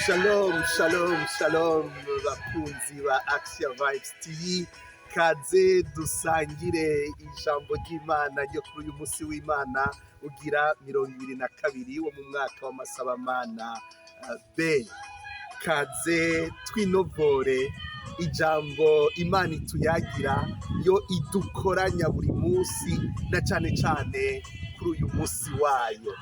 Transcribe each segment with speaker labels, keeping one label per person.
Speaker 1: Shalom, shalom, shalom, bakunzi ba Action Vibes TV, kaze dusangire ijambo ry'Imana ryo kuri uyu munsi w'Imana ugira 22 wo mu mwaka w'amasabamana B. Kaze twinovore ijambo Imana ituyagira yo idukoranya buri munsi na cane cane kuri uyu munsi wayo,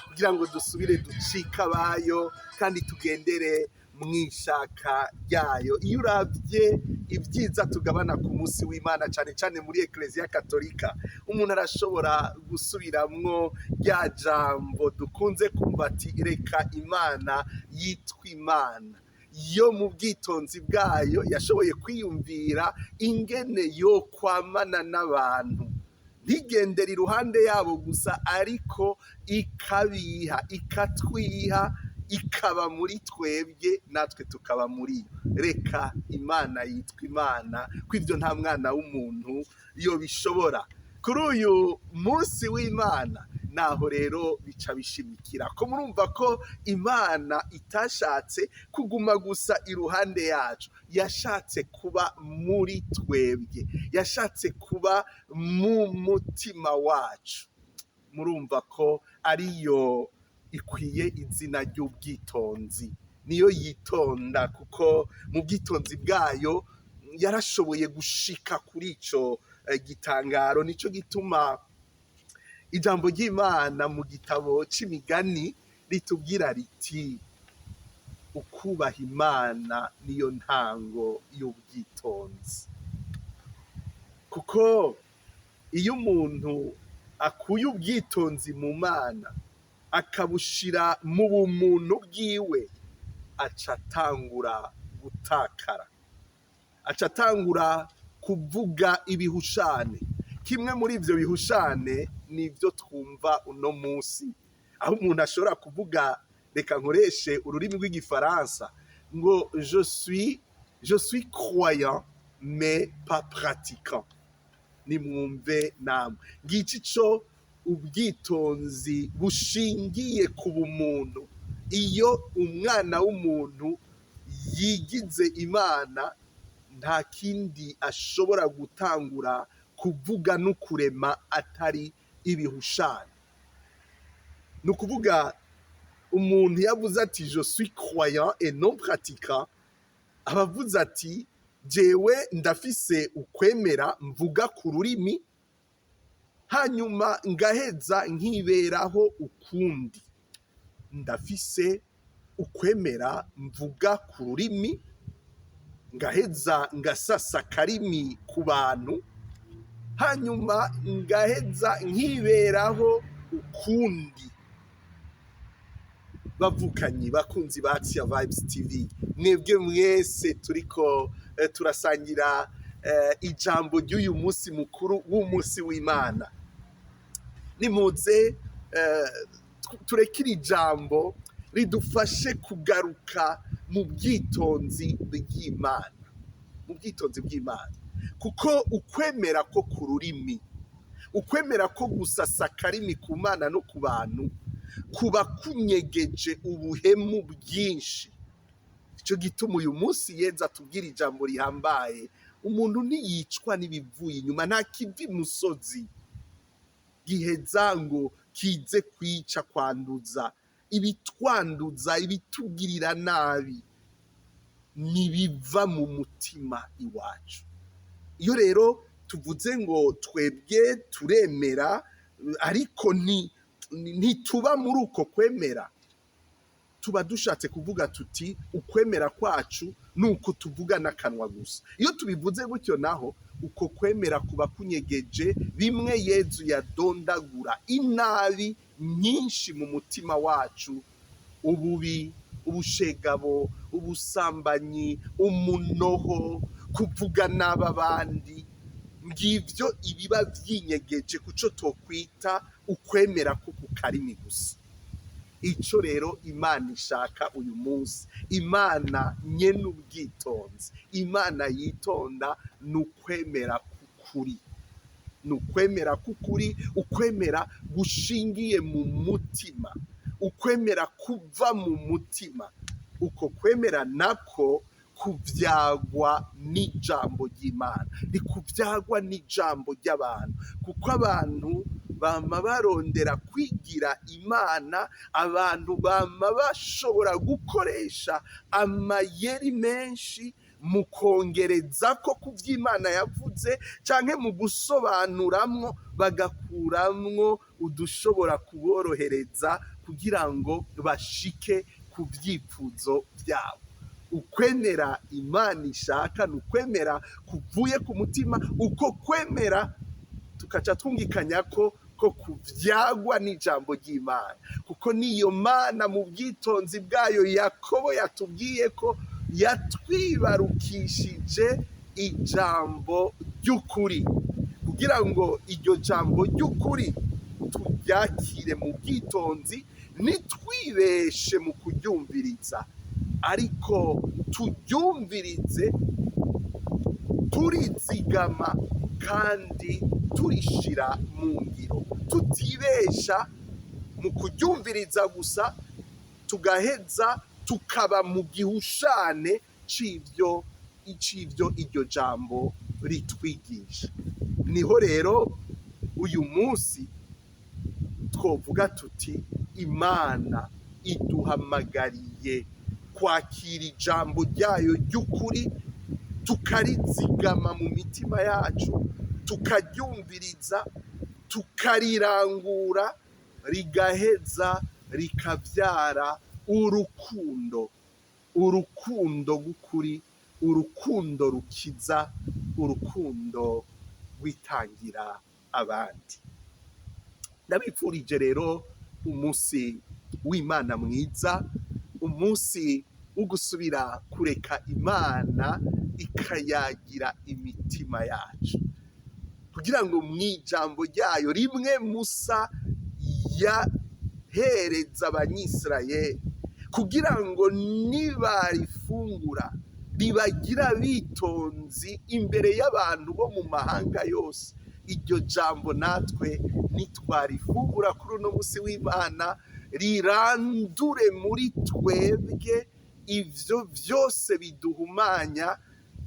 Speaker 1: kugira ngo dusubire ducika bayo kandi tugendere mwishaka ryayo. Iyo uravye ibyiza tugabana ku munsi w'Imana cane cane muri Ecclesia Katolika, umuntu arashobora gusubiramwo rya jambo dukunze kumva ati reka Imana yitwa Imana. Yo mu bwitonzi bwayo yashoboye kwiyumvira ingene yo kwamana n'abantu, ntigendera iruhande yabo gusa, ariko ikabiha, ikatwiha, ikaba muri twebwe natwe tukaba muri yo. Reka Imana yitwa Imana, kw'ivyo nta mwana w'umuntu yo bishobora. Kuri uyu munsi w'Imana naho rero bica bishimikira ko murumva ko Imana itashatse kuguma gusa iruhande yacu, yashatse kuba muri twebwe, yashatse kuba mu mutima wacu. Murumva ko ariyo ikwiye izina ry'ubwitonzi, niyo yitonda, kuko mu bwitonzi bwayo yarashoboye gushika kuri ico gitangaro. Nico gituma ijambo ry'Imana mu gitabo c'imigani ritubwira riti ukubaha Imana niyo ntango y'ubwitonzi. Kuko iyo umuntu akuye ubwitonzi mu Mana akabushira mu bumuntu bwiwe, aca atangura gutakara, aca atangura kuvuga ibihushane. Kimwe muri ivyo bihushane nivyo twumva uno munsi, aho umuntu ashobora kuvuga, reka nkoreshe ururimi rw'igifaransa, ngo je suis croyant mais pas pratiquant. Nimwumve namwe, ngici co ubwitonzi bushingiye ku bumuntu. Iyo umwana w'umuntu yigize Imana, nta kindi ashobora gutangura kuvuga no kurema atari ibihushane. Ni ukuvuga umuntu yavuze ati je suis croyant et non pratiquant, abavuze ati jewe ndafise ukwemera mvuga ku rurimi, hanyuma ngaheza nkiberaho ukundi. Ndafise ukwemera mvuga ku rurimi, ngaheza ngasasa karimi ku bantu, hanyuma ngaheza nkiberaho ukundi. Bavukanyi bakunzi ba Action Vibes TV, mwebwe mwese turiko turasangira ijambo ry'uyu munsi mukuru w'umunsi w'Imana, nimuze turekire ijambo ridufashe kugaruka mu bwitonzi bw'Imana, mu bwitonzi bw'Imana. Kuko ukwemera ko ku rurimi, ukwemera ko gusasa karimi ku Mana no ku bantu, kuba kunyegeje ubuhemu bwinshi. Ico gituma uyu munsi Yezu atubwira ijambo rihambaye, umuntu ntiyicwa n'ibivuye inyuma, nta kiva imusozi giheza ngo kize kwica, kwanduza. Ibitwanduza, ibitugirira nabi nibiva mu mutima iwacu. Iyo rero tuvuze ngo twebwe turemera, ariko ntituba muri uko kwemera, tuba dushatse kuvuga tuti ukwemera kwacu nuko tuvuga n'akanwa gusa. Iyo tubivuze gutyo naho uko kwemera kuba kunyegeje bimwe Yezu yadondagura, inabi nyinshi mu mutima wacu: ububi, ubushegabo, ubusambanyi, umunoho, kuvuga n'abandi. ngivyo ibiba vyinyegeje kuco tokwita ukwemera ko kukarimi gusa. Ico rero Imana ishaka uyu munsi, Imana nyene ubwitonzi, Imana yitonda, nukwemera kukuri, nukwemera kukuri, ukwemera gushingiye mu mutima, ukwemera kuva mu mutima. Uko kwemera nako kuvyagwa n'ijambo ry'Imana, ntikuvyagwa n'ijambo ry'abantu, kuko abantu bama barondera kwigira Imana, abantu bama bashobora gukoresha amayeri menshi mu kongereza ko kuvy'Imana yavuze, canke mu gusobanuramwo bagakuramwo udushobora kuborohereza kugira ngo bashike ku vyifuzo vyabo. Ukwemera Imana ishaka nukwemera kuvuye ku mutima, uko kwemera tukaca twungikanya ko kuvyagwa n'ijambo ry'Imana, kuko niyo Mana mu bwitonzi bwayo Yakobo yatubwiye ko yatwibarukishije ijambo ry'ukuri, kugira ngo iryo jambo ry'ukuri turyakire mu bwitonzi, nitwibeshe mu kuryumviriza, ariko turyumvirize turizigama kandi turishira mu ngiro, tutibesha mu kuryumviriza gusa tugaheza tukaba mu gihushane c'ivyo iryo jambo ritwigisha. Niho rero uyu munsi twovuga tuti Imana iduhamagariye kwakira ijambo ryayo ry'ukuri, tukarizigama mu mitima yacu, tukaryumviriza, tukarirangura, rigaheza rikavyara urukundo, urukundo rw'ukuri, urukundo rukiza, urukundo rwitangira abandi. Ndabipfurije rero umunsi w'Imana mwiza, umunsi wo gusubira kureka Imana ikayagira imitima yacu, kugira ngo mw'ijambo ryayo rimwe Musa yahereza abanyisirayeli, kugira ngo nibarifungura ribagira bitonzi imbere y'abantu bo mu mahanga yose. Iryo jambo natwe nitwarifungura kuri uno musi w'Imana, rirandure muri twebwe ivyo vyose biduhumanya,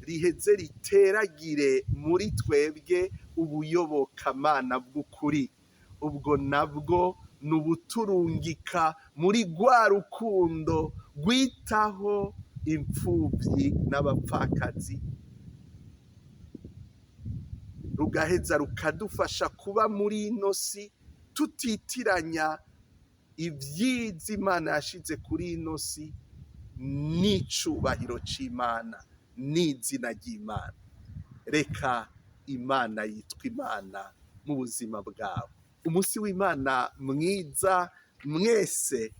Speaker 1: riheze riteragire muri twebwe ubuyobokamana bw'ukuri. Ubwo nabwo ni ubuturungika muri rwa rukundo rwitaho imfuvyi n'abapfakazi, rugaheza rukadufasha kuba muri ino si tutitiranya ivyiza Imana yashize kuri ino si n'icubahiro c'Imana n'izina ry'Imana. Reka Imana yitwa Imana mu buzima bwawe. Umunsi w'Imana mwiza mwese,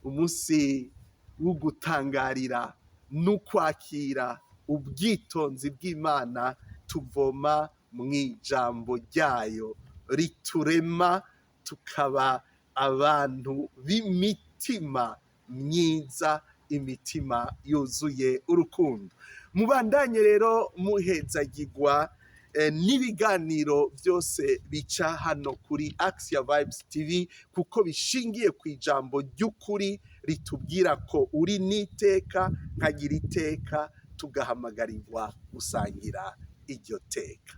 Speaker 1: umunsi wo gutangarira n'ukwakira ubwitonzi bw'Imana tuvoma mw'ijambo ryayo riturema tukaba abantu b'imitima myiza, imitima yuzuye urukundo. Mubandanye rero muhezagirwa n'ibiganiro byose bica hano kuri Axiya Vibes TV, kuko bishingiye ku ijambo ry'ukuri ritubwira ko uri n'iteka nkagira iteka, tugahamagarirwa gusangira iryo teka.